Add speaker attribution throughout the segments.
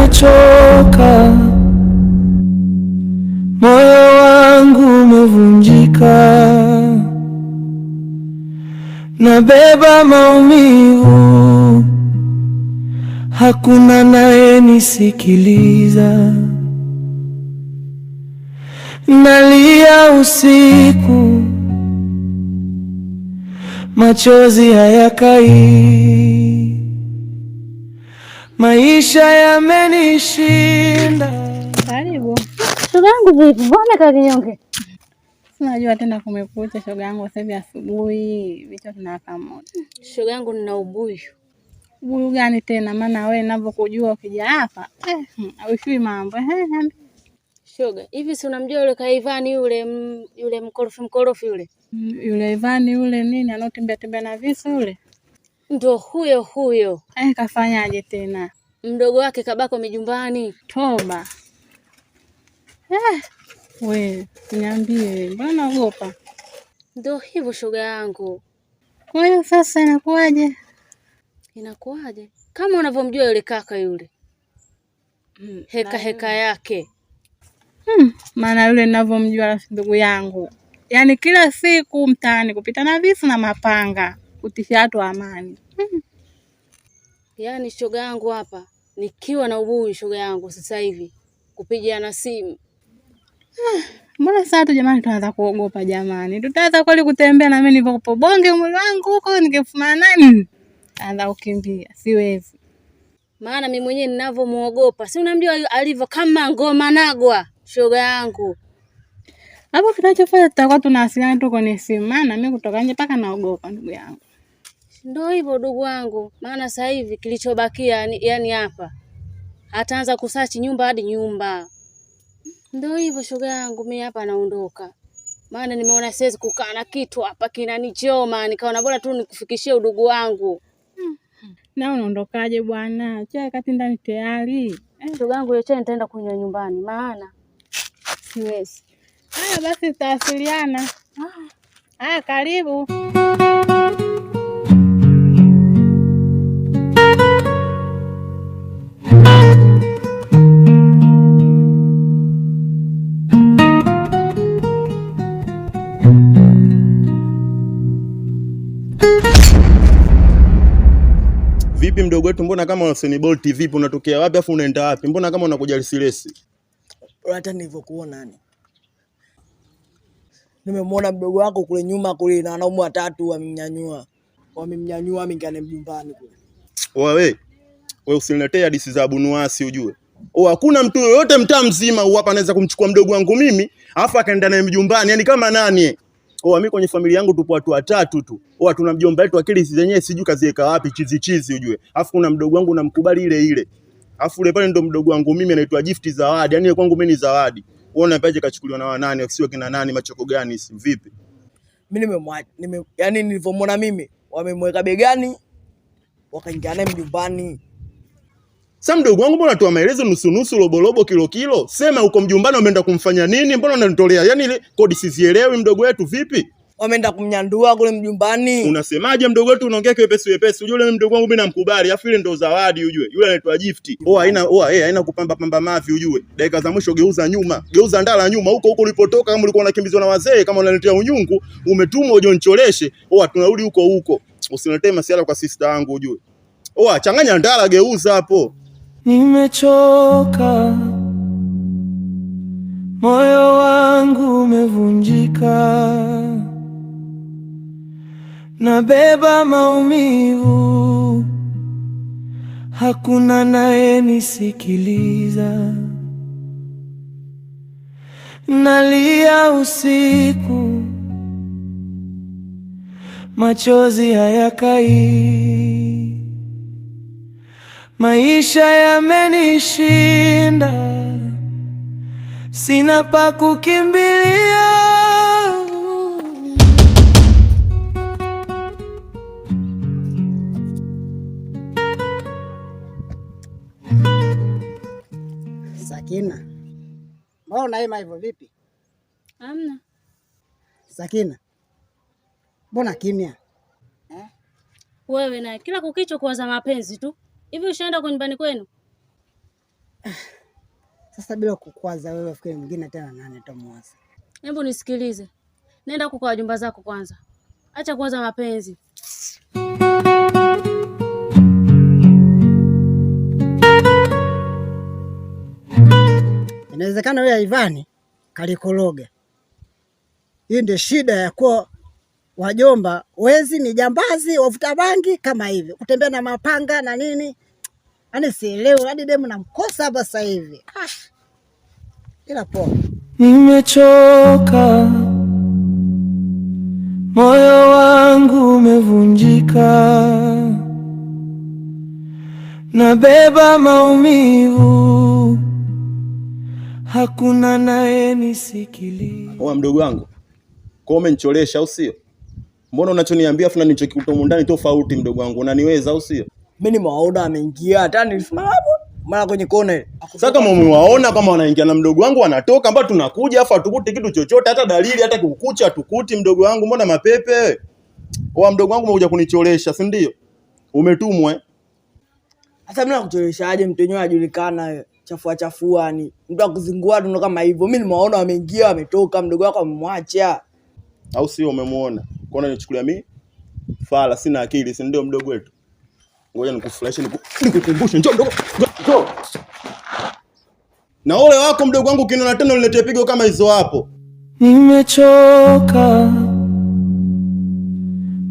Speaker 1: Nimechoka, moyo wangu umevunjika, nabeba maumivu, hakuna naye nisikiliza. Nalia usiku, machozi hayakai, maisha yamenishinda.
Speaker 2: Karibu. Shoga yangu vipi? Mbona kalinyonge? Unajua tena kumekucha shoga yangu, sasa hivi asubuhi vichwa tunawaka moto.
Speaker 3: Shoga yangu nina ubuyu.
Speaker 2: Ubuyu gani tena? Maana wewe ninavyokujua ukija hapa haushui mambo.
Speaker 3: Shoga, hivi si unamjua yule Kaivani yule mkorofi yule?
Speaker 2: Yule Ivani yule nini anotembea tembea na visu yule?
Speaker 3: Ndio huyo.
Speaker 2: Kafanyaje tena?
Speaker 3: Mdogo wake kabako mijumbani.
Speaker 2: Toba. We, niambie, mbona unaogopa?
Speaker 3: Ndio hivyo shoga yangu.
Speaker 2: Kwa hiyo sasa inakuwaje?
Speaker 3: Inakuwaje? Kama unavyomjua yule kaka yule. Heka yake.
Speaker 2: Maana yule ninavyomjua ndugu yangu. Yaani kila siku mtaani kupita na visu na mapanga, kutisha watu amani.
Speaker 3: Yaani shoga yangu hapa nikiwa na ubuyu shoga yangu sasa hivi kupigiana simu.
Speaker 2: Mbona sasa tu jamani tunaanza kuogopa jamani? Tutaanza kweli kutembea na mimi nilipokupo bonge mwili wangu huko nikifumana nani? Anza kukimbia, siwezi.
Speaker 3: Maana mimi mwenyewe ninavyomuogopa. Si unamjua alivyo kama ngoma nagwa shoga yangu.
Speaker 2: Hapo tunachofanya tutakuwa tunawasiliana tu kwenye simu. Maana mimi kutoka nje paka naogopa ndugu yangu.
Speaker 3: Ndio hivyo ndugu wangu. Maana sasa hivi kilichobakia yani hapa. Ataanza kusachi nyumba hadi nyumba. Ndio hivyo shoga yangu, mimi hapa naondoka. Maana nimeona siwezi kukaa na kitu hapa kinanichoma, nikaona bora tu nikufikishie udugu wangu.
Speaker 2: Na unaondokaje bwana? Chai kati ndani tayari.
Speaker 3: Shoga yangu ile chai nitaenda kunywa nyumbani maana siwezi.
Speaker 2: Haya basi tutawasiliana. Karibu.
Speaker 4: Vipi mdogo wetu, mbona kama Hussein Bolt vipi, unatokea wapi afu unaenda wapi? Mbona kama unakuja Lisilesi?
Speaker 5: Hata nilivyokuona nani. Nimemwona mdogo wako kule nyuma kule na wanaume watatu wamemnyanyua mingane mjumbani kule.
Speaker 4: Wewe usiniletee hadithi za Abunuasi ujue. Hakuna mtu yoyote mtaa mzima hapa anaweza kumchukua mdogo wangu mimi, afu akaenda naye mjumbani. Yaani kama nani? Mimi kwenye familia yangu tupo watu watatu tu. Tuna mjomba wetu akili zenyewe sijui kaziweka wapi chizi ujue. Afu kuna mdogo wangu namkubali ile. Afu ule pale ndo mdogo wangu mimi anaitwa Gift Zawadi. Yaani kwangu mimi ni zawadi. Unaona paje kachukuliwa na wanani, wakisiwa kina nani, machoko gani si vipi?
Speaker 5: Mimi nimemwacha. Yaani nilivyomwona mimi, wamemweka begani, wakaingia naye mjumbani.
Speaker 4: Sasa mdogo wangu mbona unatoa maelezo nusu robo kilo? Sema uko mjumbani umeenda kumfanya nini? Mbona unanitolea? Yaani ile kodi sizielewi mdogo wetu vipi?
Speaker 5: Wameenda kumnyandua kule mjumbani.
Speaker 4: Unasemaje mdogo wetu, unaongea kiwepesi? Unajua yule mdogo wangu mimi namkubali, afu ile ndo zawadi ujue. Yule anaitwa Gift. Haina kupamba mavi ujue. Dakika za mwisho geuza ndala nyuma huko ulipotoka, kama ulikuwa unakimbizwa na wazee, kama unaletea unyungu, umetumwa uje unicholeshe. Tunarudi huko. Usiniletee masiala kwa sister yangu ujue. Changanya ndala, geuza hapo.
Speaker 1: Nimechoka, moyo wangu umevunjika, nabeba maumivu, hakuna naye nisikiliza. Nalia usiku, machozi hayakai, maisha yamenishinda, sina pa kukimbilia.
Speaker 6: Sakina, mbona unaima hivyo vipi?
Speaker 3: Hamna.
Speaker 6: Sakina, mbona kimya?
Speaker 3: Wewe na kila kukicho kuwaza mapenzi tu. Hivi ushaenda kwa nyumbani kwenu?
Speaker 6: Sasa bila kukwaza wewe, fikiri mwingine tena nani tamuwaza?
Speaker 3: Hebu nisikilize. Nenda huko kwa wajomba zako kwanza. Acha kuwaza mapenzi.
Speaker 6: Inawezekana wewe Ivani kalikoroga. Hii ndio shida ya kuwa wajomba wezi, ni jambazi, wavuta bangi kama hivi, kutembea na mapanga na nini. Yaani sielewi, hadi demu namkosa hapa sasa hivi. Ila poa.
Speaker 1: Nimechoka, moyo wangu umevunjika, nabeba maumivu, hakuna naye nisikiliza.
Speaker 4: Oa mdogo wangu, kwa umenicholesha au sio? Mbona unachoniambia afu na nichokikuta ndani tofauti mdogo wangu, unaniweza au sio?
Speaker 5: Mimi nimewaona ameingia, hata nilisimama hapo mara kwenye kona.
Speaker 4: Sasa kama umewaona kama wanaingia na mdogo wangu wanatoka, ambao tunakuja afu hatukuti kitu chochote, hata dalili hata kukucha hatukuti mdogo wangu, mbona mapepe? Oa mdogo wangu, umekuja kunicholesha, si ndio? Umetumwa.
Speaker 5: Sasa mimi nakucholeshaje? Mtu wenyewe anajulikana, chafua ni mtu akuzingua tu kama hivyo. Mimi nimewaona wameingia wametoka, mdogo wako amemwacha.
Speaker 4: Au sio? Umemuona? Kwaona nichukulia mimi fala, sina akili, si ndio mdogo wetu? Ngoja nikufurahishe, nikukumbushe. Njoo mdogo, njoo. Na ole wako mdogo wangu, kinaona tena uniletee pigo kama hizo hapo.
Speaker 1: Nimechoka,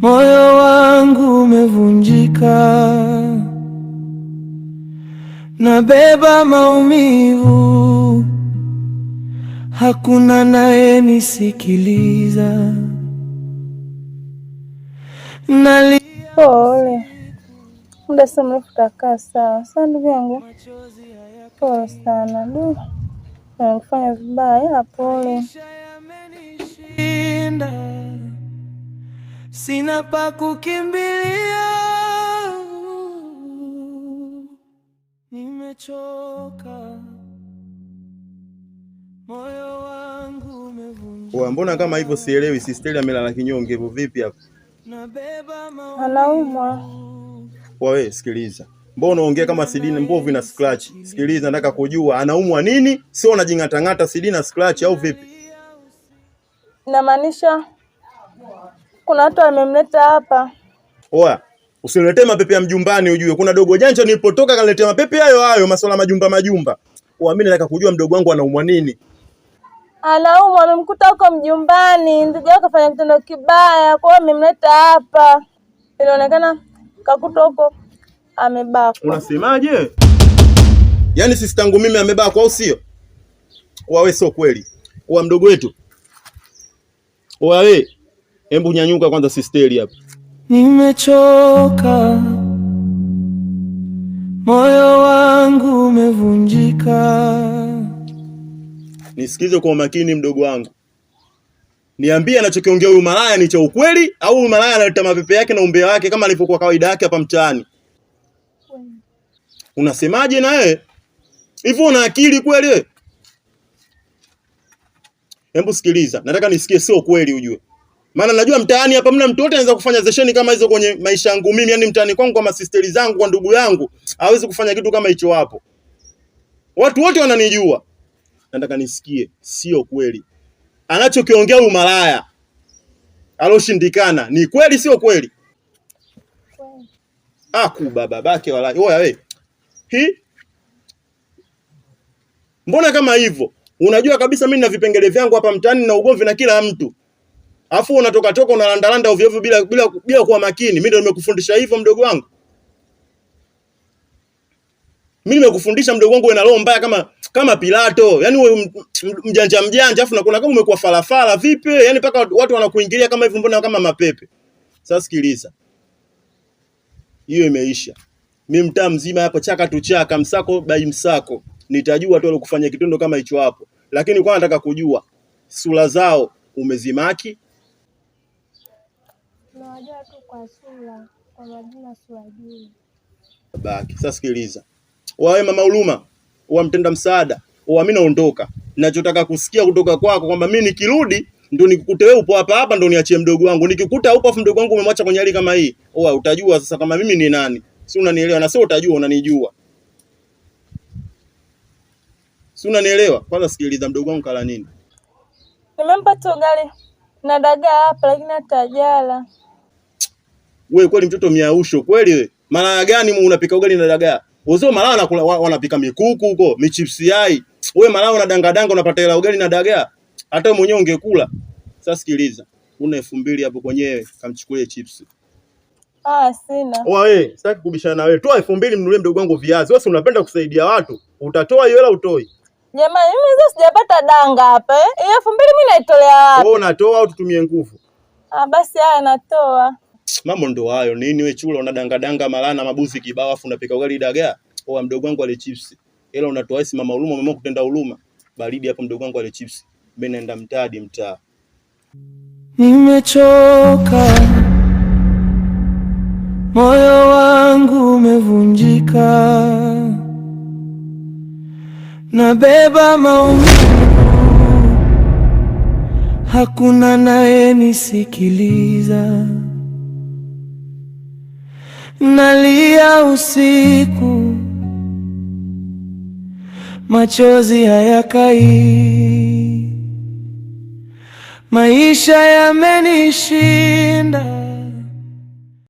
Speaker 1: moyo wangu umevunjika, nabeba maumivu, hakuna naye nisikiliza.
Speaker 2: Pole. Muda si mrefu tutakaa sawa. Sasa ndugu yangu, pole sana. Nimekufanya vibaya, ila pole.
Speaker 1: Sina pa kukimbilia, nimechoka, moyo wangu umevunjika.
Speaker 4: Mbona kama hivyo sielewi, sisteli amelala kinyonge hivyo vipi hapa?
Speaker 2: Anaumwa.
Speaker 4: Wewe sikiliza. Mbona unaongea kama CD mbovu ina scratch? Sikiliza, nataka kujua anaumwa nini? Sio unajingata-ngata CD na scratch au vipi?
Speaker 2: Inamaanisha kuna watu wamemleta hapa.
Speaker 4: Oa, usiniletee mapepe ya mjumbani ujue. Kuna dogo janja nilipotoka kaniletea mapepe hayo masuala majumba. Oa, mimi nataka kujua mdogo wangu anaumwa nini?
Speaker 2: Anaumwa, amemkuta huko mjumbani. Ndugu yake kafanya kitendo kibaya, kwa hiyo amemleta hapa. Inaonekana kakuta huko amebakwa.
Speaker 4: Unasemaje? Yaani sisi tangu mimi amebakwa au sio? Wewe sio kweli. Oa mdogo wetu. Oa wewe, hebu nyanyuka kwanza sisteli hapa.
Speaker 1: Nimechoka, moyo wangu umevunjika.
Speaker 4: Nisikize kwa makini mdogo wangu. Niambie anachokiongea huyu malaya ni cha ukweli au huyu malaya analeta mapepe yake na umbea wake kama alivyokuwa kawaida yake hapa mtaani? Unasemaje na wewe? Hivyo una akili kweli wewe? Hebu sikiliza, nataka nisikie sio kweli ujue. Maana najua mtaani hapa mna mtu wote anaweza kufanya zesheni kama hizo kwenye maisha yangu mimi, yani mtaani kwangu kwa masisteri zangu, kwa ndugu yangu, hawezi kufanya kitu kama hicho hapo. Watu wote wananijua. Nataka nisikie sio kweli. Anachokiongea huyu malaya aloshindikana ni kweli sio kweli? Babake wala. Oya wewe. Mbona kama hivyo? Unajua kabisa mimi nina vipengele vyangu hapa mtaani na ugomvi na kila mtu. Afu unatoka unalandalanda ovyo ovyo bila kuwa makini. Mimi ndio nimekufundisha hivyo mdogo wangu. Mimi nimekufundisha mdogo wangu, una roho mbaya kama Pilato. Yaani wewe mjanja afu na kuna kama umekuwa falafala vipi? Yaani paka watu wanakuingilia kama hivyo, mbona kama mapepe. Sasa sikiliza. Hiyo imeisha. Mimi mtaa mzima hapo chaka tu chaka, msako by msako. Nitajua tu alikufanya kitendo kama hicho hapo. Lakini kwa nataka kujua sura zao umezimaki?
Speaker 2: Unajua tu kwa sura, kwa majina siwajui.
Speaker 4: Baki. Sasa sikiliza. Wewe mama Huruma, mtenda msaada, mimi naondoka. Ninachotaka kusikia kutoka kwako kwamba mimi nikirudi ndio nikukute wewe upo hapa ndio niachie mdogo wangu. Nikikuta upo afu mdogo wangu umemwacha kwenye hali kama hii, utajua sasa kama mimi ni nani. Si unanielewa? Na sio utajua, unanijua. Si unanielewa? Kwanza sikiliza, mdogo wangu kala nini?
Speaker 7: Nimempa tu ugali na dagaa hapa lakini hatajala.
Speaker 4: Wewe kweli mtoto miausho kweli wewe. Malaya gani unapika ugali na dagaa? Wazee malaya nakula wanapika mikuku huko, michipsi yai. Wewe malaya unadanga unapata hela ugali na dagaa. Hata wewe mwenyewe ungekula. Sasa sikiliza. Una 2000 hapo kwenyewe kamchukulie chips.
Speaker 7: Sina.
Speaker 4: Wewe, sitaki kubishana na wewe. Toa 2000 mnunulie mdogo wangu viazi. Wewe unapenda kusaidia watu. Utatoa hiyo hela utoi?
Speaker 7: Jamani, mimi sasa sijapata danga hapa eh. Hiyo 2000 mimi naitolea wapi?
Speaker 4: Wewe unatoa au tutumie nguvu?
Speaker 7: Basi haya natoa.
Speaker 4: Mambo ndo hayo. Nini wewe chula unadanga malana mabuzi kibao afu unapika ugali dagaa? Mdogo wangu ale chips. Hela unatoa hisi mama huruma, mama kutenda huruma. Baridi hapo mdogo wangu ale chips. Mimi naenda mtaa.
Speaker 1: Nimechoka, moyo wangu umevunjika, nabeba maumivu, hakuna naye nisikiliza, nalia usiku, machozi hayakai, maisha yamenishinda.